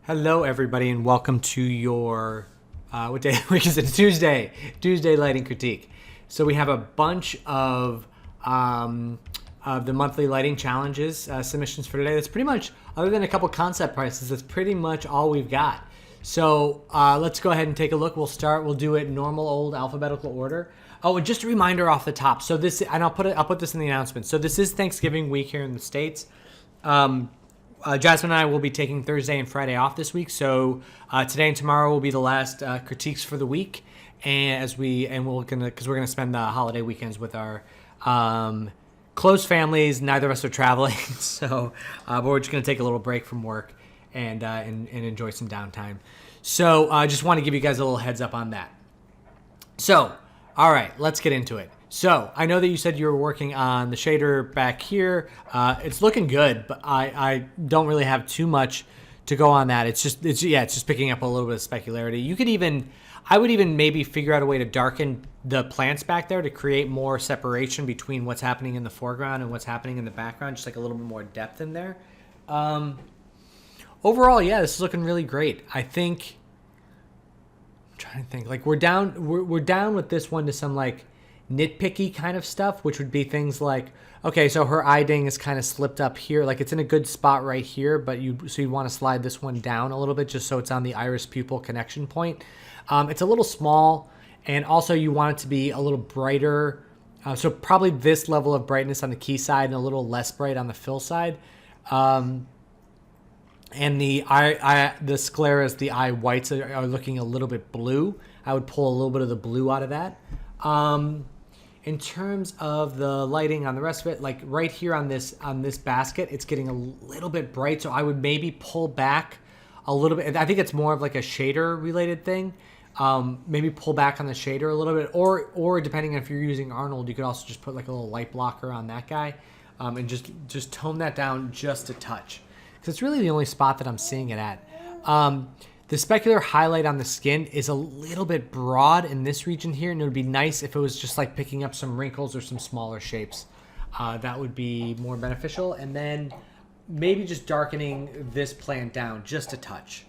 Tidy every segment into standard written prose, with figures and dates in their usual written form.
Hello, everybody, and welcome to your what day of the week is it? Tuesday lighting critique. So we have a bunch of the monthly lighting challenges submissions for today. That's pretty much, other than a couple concept prices, that's pretty much all we've got. So let's go ahead and take a look. We'll do it normal old alphabetical order. Oh, and just a reminder off the top. So this, and I'll put this in the announcement. So this is Thanksgiving week here in the States. Jasmine and I will be taking Thursday and Friday off this week, so today and tomorrow will be the last critiques for the week, and we're gonna spend the holiday weekends with our close families. Neither of us are traveling, so but we're just gonna take a little break from work and enjoy some downtime. So I just want to give you guys a little heads up on that. So, all right, let's get into it. So I know that you said you were working on the shader back here. It's looking good, but I don't really have too much to go on that. It's just picking up a little bit of specularity. I would even maybe figure out a way to darken the plants back there to create more separation between what's happening in the foreground and what's happening in the background, just like a little bit more depth in there. Overall, yeah, this is looking really great. I'm trying to think, like we're down with this one to some like nitpicky kind of stuff, which would be things like, okay, so her eye ding is kind of slipped up here, like it's in a good spot right here, but you want to slide this one down a little bit just so it's on the iris pupil connection point. It's a little small, and also you want it to be a little brighter, so probably this level of brightness on the key side and a little less bright on the fill side. And the scleras, the eye whites are looking a little bit blue. I would pull a little bit of the blue out of that. In terms of the lighting on the rest of it, like right here on this basket, it's getting a little bit bright, so I would maybe pull back a little bit. I think it's more of like a shader related thing. Maybe pull back on the shader a little bit, or depending on if you're using Arnold, you could also just put like a little light blocker on that guy, and just tone that down just a touch, because it's really the only spot that I'm seeing it at. The specular highlight on the skin is a little bit broad in this region here, and it would be nice if it was just like picking up some wrinkles or some smaller shapes. That would be more beneficial. And then maybe just darkening this plant down just a touch.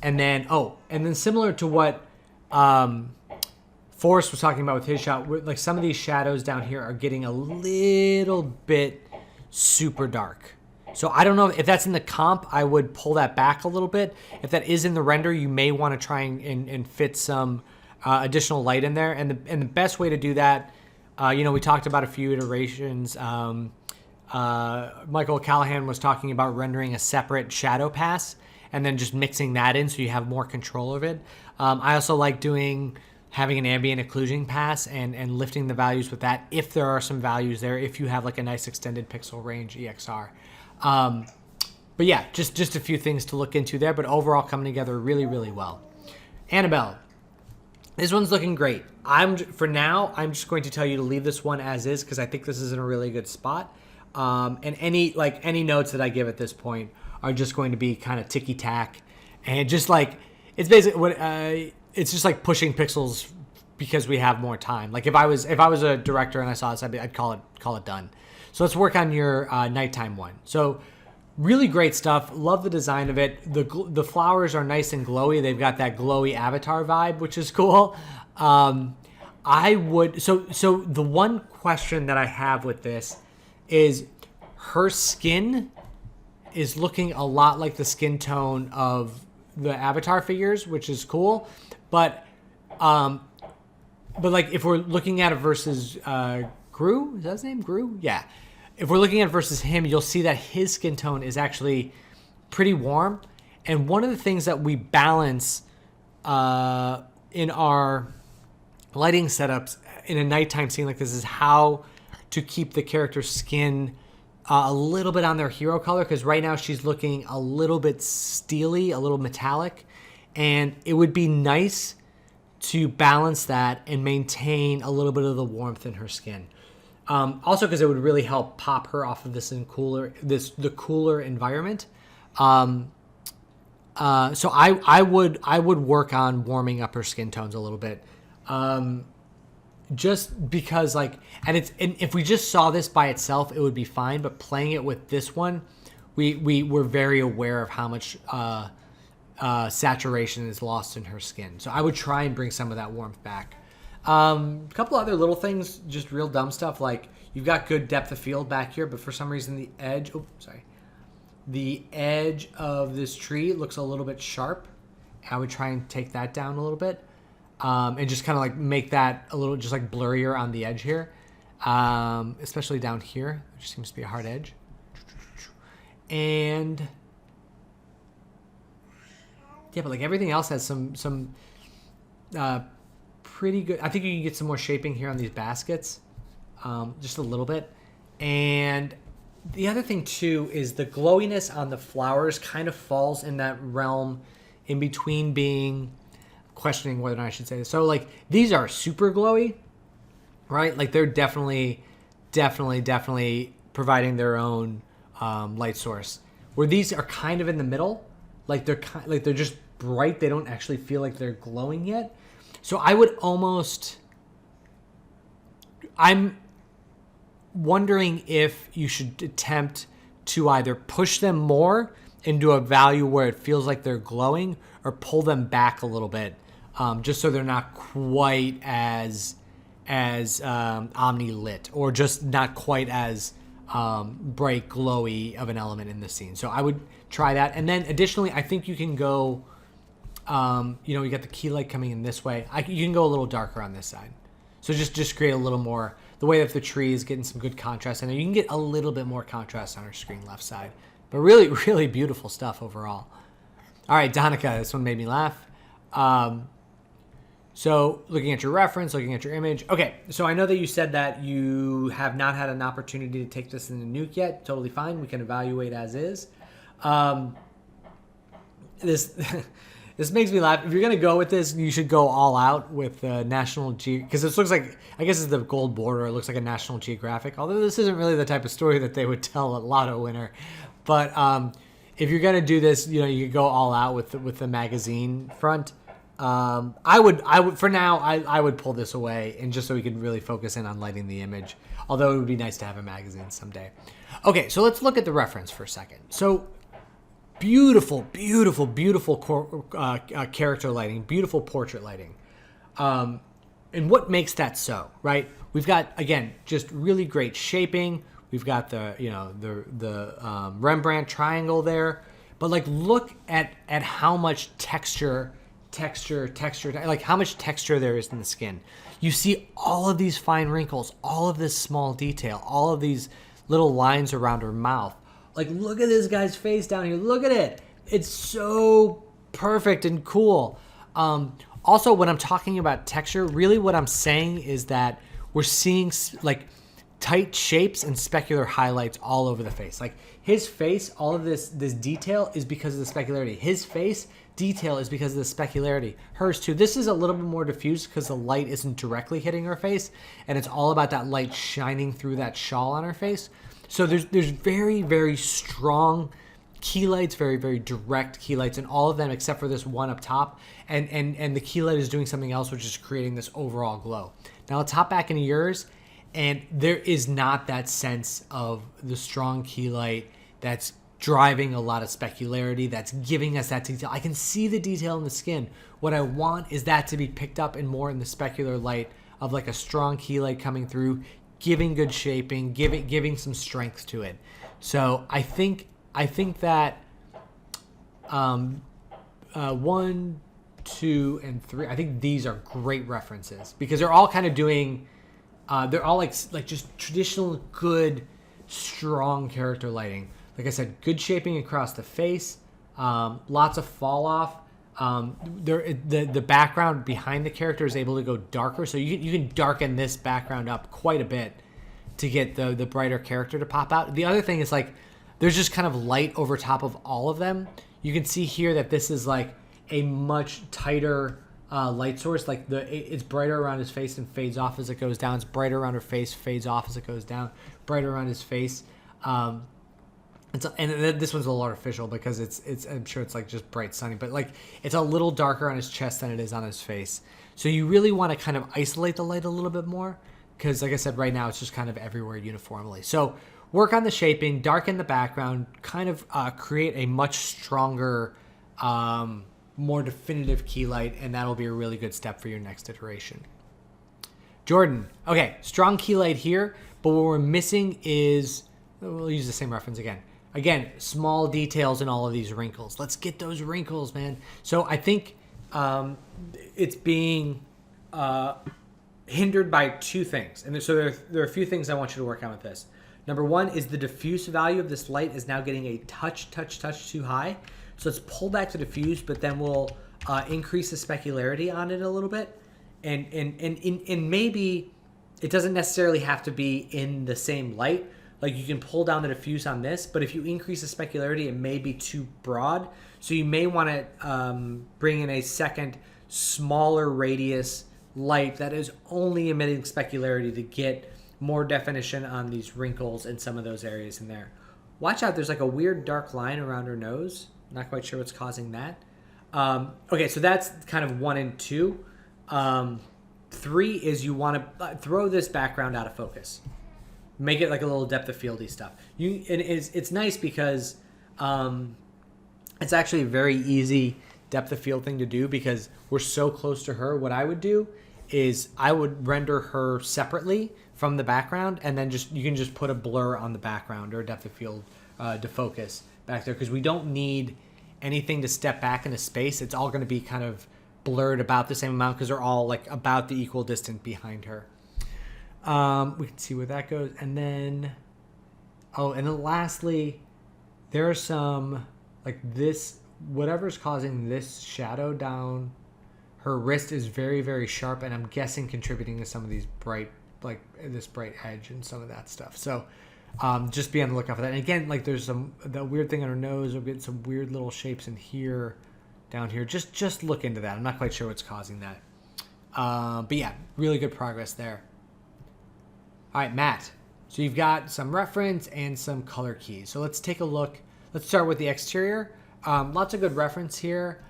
And then similar to what Forrest was talking about with his shot, like some of these shadows down here are getting a little bit super dark. So I don't know if that's in the comp, I would pull that back a little bit. If that is in the render, you may want to try and fit some additional light in there. And the best way to do that, we talked about a few iterations. Michael Callahan was talking about rendering a separate shadow pass and then just mixing that in so you have more control of it. I also like having an ambient occlusion pass and lifting the values with that if there are some values there, if you have like a nice extended pixel range EXR. But yeah, just a few things to look into there, but overall coming together really, really well. Annabelle, this one's looking great. For now, I'm just going to tell you to leave this one as is, because I think this is in a really good spot. And any notes that I give at this point are just going to be kind of ticky tack, and just like, it's basically it's just like pushing pixels because we have more time. Like if I was a director and I saw this, I'd call it done. So let's work on your nighttime one. So really great stuff. Love the design of it. The flowers are nice and glowy. They've got that glowy avatar vibe, which is cool. So the one question that I have with this is her skin is looking a lot like the skin tone of the avatar figures, which is cool. But like if we're looking at it versus Gru, is that his name? Gru? Yeah. If we're looking at it versus him, you'll see that his skin tone is actually pretty warm. And one of the things that we balance in our lighting setups in a nighttime scene like this is how to keep the character's skin a little bit on their hero color, because right now she's looking a little bit steely, a little metallic. And it would be nice to balance that and maintain a little bit of the warmth in her skin. Also, because it would really help pop her off of the cooler environment. So I would work on warming up her skin tones a little bit. just because and if we just saw this by itself, it would be fine. But playing it with this one, we were very aware of how much saturation is lost in her skin. So I would try and bring some of that warmth back. A couple other little things, just real dumb stuff, like you've got good depth of field back here, but for some reason the edge of this tree looks a little bit sharp. I would try and take that down a little bit, and just kind of like make that a little just like blurrier on the edge here, especially down here, which seems to be a hard edge. And yeah, but like everything else has some pretty good. I think you can get some more shaping here on these baskets, just a little bit. And the other thing too is the glowiness on the flowers kind of falls in that realm in between being questioning whether or not I should say this. So like these are super glowy, right? Like they're definitely providing their own light source. Where these are kind of in the middle, like they're just bright. They don't actually feel like they're glowing yet. So I'm wondering if you should attempt to either push them more into a value where it feels like they're glowing, or pull them back a little bit, just so they're not quite as omni lit, or just not quite as bright glowy of an element in the scene. So I would try that. And then additionally, I think you can go, you got the key light coming in this way. You can go a little darker on this side. So just create a little more, the way that the tree is getting some good contrast in there. You can get a little bit more contrast on our screen left side. But really, really beautiful stuff overall. All right, Donica, this one made me laugh. So looking at your reference, looking at your image. Okay, so I know that you said that you have not had an opportunity to take this in the nuke yet. Totally fine. We can evaluate as is. This makes me laugh. If you're going to go with this, you should go all out with National Geographic. Because this looks like, I guess it's the gold border. It looks like a National Geographic. Although this isn't really the type of story that they would tell a lotto winner. But if you're going to do this, you could go all out with the magazine front. I would for now, I would pull this away, and just so we could really focus in on lighting the image. Although it would be nice to have a magazine someday. Okay, so let's look at the reference for a second. So beautiful character lighting, beautiful portrait lighting. And what makes that so, right? We've got, again, just really great shaping. We've got the Rembrandt triangle there. But like, look at how much texture, like how much texture there is in the skin. You see all of these fine wrinkles, all of this small detail, all of these little lines around her mouth. Like, look at this guy's face down here. Look at it. It's so perfect and cool. Also, when I'm talking about texture, really what I'm saying is that we're seeing like tight shapes and specular highlights all over the face. Like his face, all of this detail is because of the specularity. His face detail is because of the specularity. Hers too. This is a little bit more diffused because the light isn't directly hitting her face, and it's all about that light shining through that shawl on her face. So there's very, very strong key lights, very, very direct key lights in all of them except for this one up top. And the key light is doing something else, which is creating this overall glow. Now let's hop back into yours, and there is not that sense of the strong key light that's driving a lot of specularity, that's giving us that detail. I can see the detail in the skin. What I want is that to be picked up and more in the specular light of like a strong key light coming through, giving good shaping, giving some strength to it. So I think that 1, 2, and 3. I think these are great references because they're all kind of doing. They're all like just traditional good, strong character lighting. Like I said, good shaping across the face. Lots of fall off. The background behind the character is able to go darker, so you can darken this background up quite a bit to get the brighter character to pop out. The other thing is like there's just kind of light over top of all of them. You can see here that this is like a much tighter light source. Like it's brighter around his face and fades off as it goes down. It's brighter around her face, fades off as it goes down. Brighter around his face. And this one's a little artificial because it's I'm sure it's like just bright sunny, but like it's a little darker on his chest than it is on his face. So you really want to kind of isolate the light a little bit more because, like I said, right now it's just kind of everywhere uniformly. So work on the shaping, darken the background, kind of create a much stronger more definitive key light, and that'll be a really good step for your next iteration. Jordan, okay, strong key light here, but what we're missing is, we'll use the same reference again. Again, small details in all of these wrinkles. Let's get those wrinkles, man. So I think it's being hindered by two things. And so there are a few things I want you to work on with this. Number one is the diffuse value of this light is now getting a touch too high. So let's pull back the diffuse, but then we'll increase the specularity on it a little bit. And maybe it doesn't necessarily have to be in the same light. Like you can pull down the diffuse on this, but if you increase the specularity, it may be too broad. So you may want to bring in a second, smaller radius light that is only emitting specularity to get more definition on these wrinkles and some of those areas in there. Watch out, there's like a weird dark line around her nose. Not quite sure what's causing that. Okay, so that's kind of 1 and 2. 3 is you want to throw this background out of focus. Make it like a little depth of fieldy stuff. It's nice because it's actually a very easy depth of field thing to do because we're so close to her. What I would do is I would render her separately from the background, and then you can just put a blur on the background or a depth of field defocus back there, because we don't need anything to step back into space. It's all going to be kind of blurred about the same amount because they're all like about the equal distance behind her. We can see where that goes. And then lastly, there are some, like this, whatever's causing this shadow down her wrist is very, very sharp, and I'm guessing contributing to some of these bright, like this bright edge and some of that stuff. So just be on the lookout for that. And again, like there's that weird thing on her nose. We'll get some weird little shapes in here, down here. Just look into that. I'm not quite sure what's causing that. But yeah, really good progress there. All right, Matt. So you've got some reference and some color keys. So let's take a look. Let's start with the exterior. Lots of good reference here.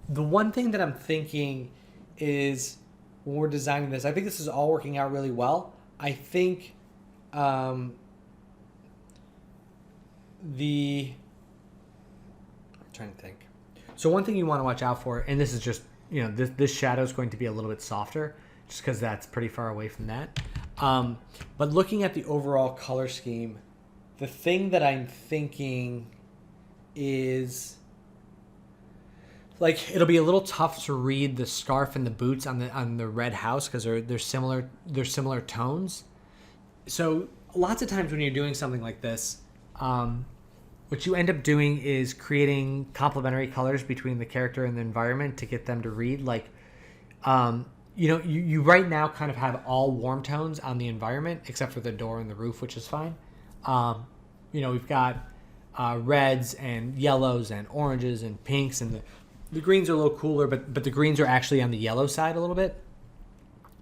The one thing that I'm thinking is when we're designing this, I think this is all working out really well. I think I'm trying to think. So one thing you want to watch out for, and this is just, this shadow is going to be a little bit softer just because that's pretty far away from that. But looking at the overall color scheme, the thing that I'm thinking is, like, it'll be a little tough to read the scarf and the boots on the red house because they're similar tones. So lots of times when you're doing something like this, what you end up doing is creating complementary colors between the character and the environment to get them to read. Like, you right now kind of have all warm tones on the environment except for the door and the roof, which is fine. We've got reds and yellows and oranges and pinks, and the greens are a little cooler, but the greens are actually on the yellow side a little bit.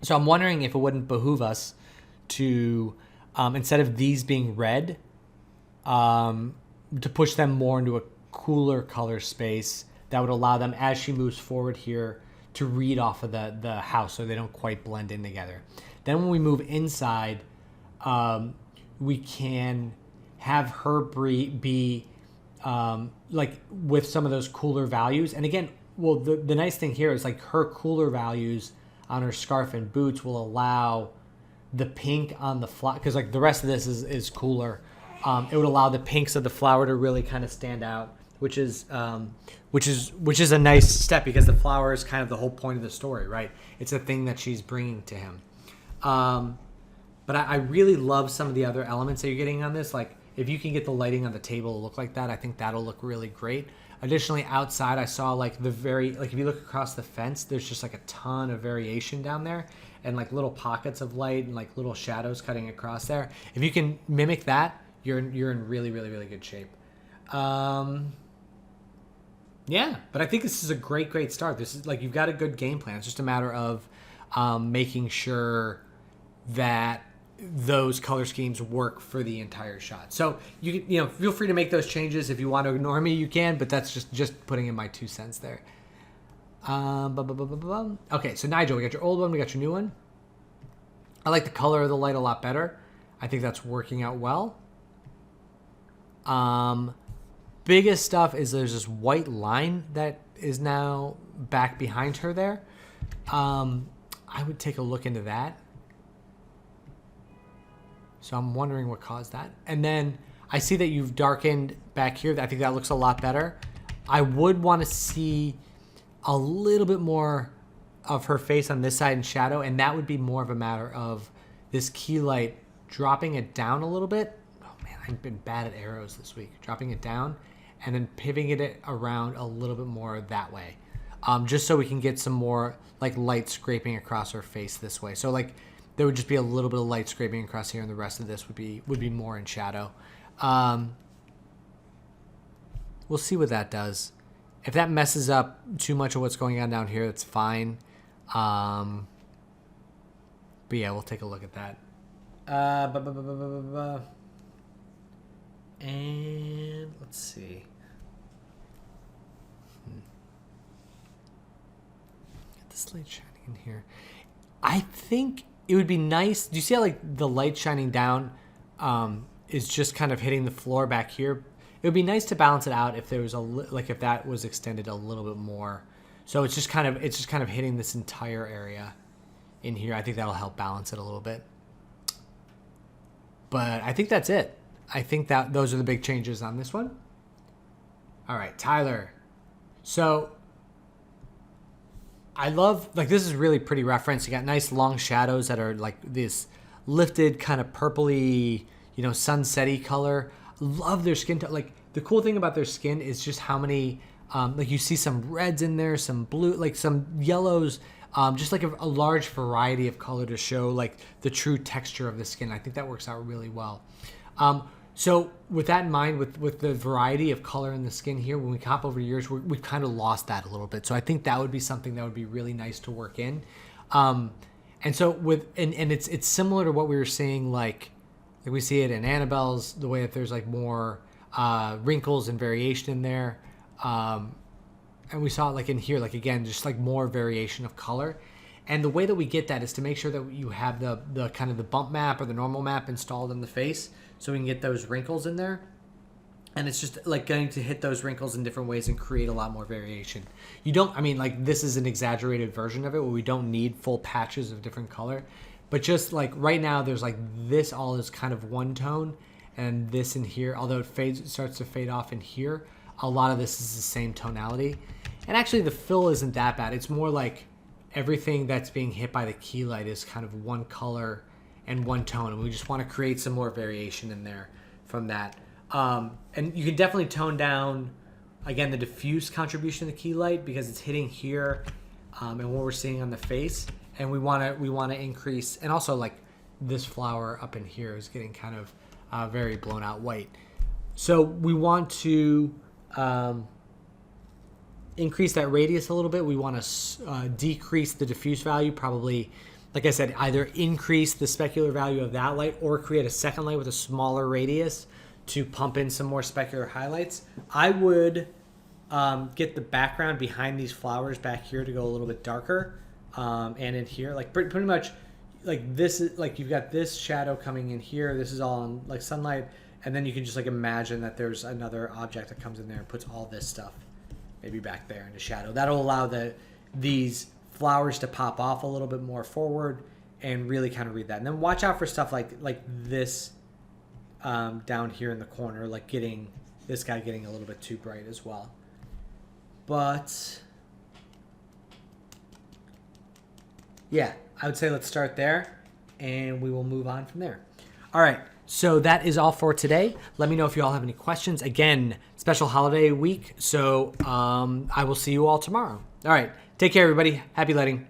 So I'm wondering if it wouldn't behoove us to, instead of these being red, to push them more into a cooler color space that would allow them, as she moves forward here, to read off of the house so they don't quite blend in together. Then when we move inside, we can have her be like with some of those cooler values. And again, well, the nice thing here is like her cooler values on her scarf and boots will allow the pink on the flower, because like the rest of this is cooler. It would allow the pinks of the flower to really kind of stand out, which is a nice step because the flower is kind of the whole point of the story, right? It's a thing that she's bringing to him. But I really love some of the other elements that you're getting on this. Like if you can get the lighting on the table to look like that, I think that'll look really great. Additionally, outside I saw like if you look across the fence, there's just like a ton of variation down there and like little pockets of light and like little shadows cutting across there. If you can mimic that, you're in really, really, really good shape. Yeah, but I think this is a great start. This is like, you've got a good game plan. It's just a matter of making sure that those color schemes work for the entire shot. So you feel free to make those changes. If you want to ignore me, you can, but that's just putting in my 2 cents there. Okay, so Nigel, we got your old one, we got your new one. I like the color of the light a lot better. I think that's working out well. Biggest stuff is there's this white line that is now back behind her there. I would take a look into that. So I'm wondering what caused that. And then I see that you've darkened back here. I think that looks a lot better. I would want to see a little bit more of her face on this side in shadow, and that would be more of a matter of this key light dropping it down a little bit. Oh man, I've been bad at arrows this week. Dropping it down and then pivoting it around a little bit more that way. Just so we can get some more like light scraping across her face this way. So like there would just be a little bit of light scraping across here, and the rest of this would be more in shadow. We'll see what that does. If that messes up too much of what's going on down here, that's fine. But yeah, we'll take a look at that. And let's see. Get this light shining in here. I think it would be nice. Do you see how like the light shining down is just kind of hitting the floor back here? It would be nice to balance it out if there was if that was extended a little bit more. So it's just kind of hitting this entire area in here. I think that'll help balance it a little bit. But I think that's it. I think that those are the big changes on this one. All right, Tyler. So I love, like, this is really pretty reference. You got nice long shadows that are like this lifted kind of purpley, you know, sunset-y color. Love their skin tone. Like, the cool thing about their skin is just how many, like, you see some reds in there, some blue, like some yellows, just like a large variety of color to show like the true texture of the skin. I think that works out really well. So with that in mind, with the variety of color in the skin here, when we hop over years, we've kind of lost that a little bit. So I think that would be something that would be really nice to work in. And so it's similar to what we were seeing, like we see it in Annabelle's, the way that there's like more wrinkles and variation in there. And we saw it like in here, like again, just like more variation of color. And the way that we get that is to make sure that you have the kind of the bump map or the normal map installed in the face, so we can get those wrinkles in there. And it's just like going to hit those wrinkles in different ways and create a lot more variation. You don't, I mean, like this is an exaggerated version of it where we don't need full patches of different color, but just like right now there's like this all is kind of one tone, and this in here, although it starts to fade off in here, a lot of this is the same tonality. And actually the fill isn't that bad. It's more like everything that's being hit by the key light is kind of one color and one tone, and we just want to create some more variation in there from that. And you can definitely tone down, again, the diffuse contribution of the key light because it's hitting here and what we're seeing on the face. And we want to increase, and also like this flower up in here is getting kind of very blown out white. So we want to increase that radius a little bit. We want to decrease the diffuse value, probably, like I said, either increase the specular value of that light or create a second light with a smaller radius to pump in some more specular highlights. I would get the background behind these flowers back here to go a little bit darker, and in here, like pretty much like this is like you've got this shadow coming in here. This is all in like sunlight, and then you can just like imagine that there's another object that comes in there and puts all this stuff maybe back there into shadow. That'll allow these flowers to pop off a little bit more forward and really kind of read that. And then watch out for stuff like this down here in the corner, like this guy getting a little bit too bright as well. But yeah, I would say let's start there and we will move on from there. All right, so that is all for today. Let me know if you all have any questions. Again, special holiday week, so I will see you all tomorrow. All right, take care, everybody. Happy lighting.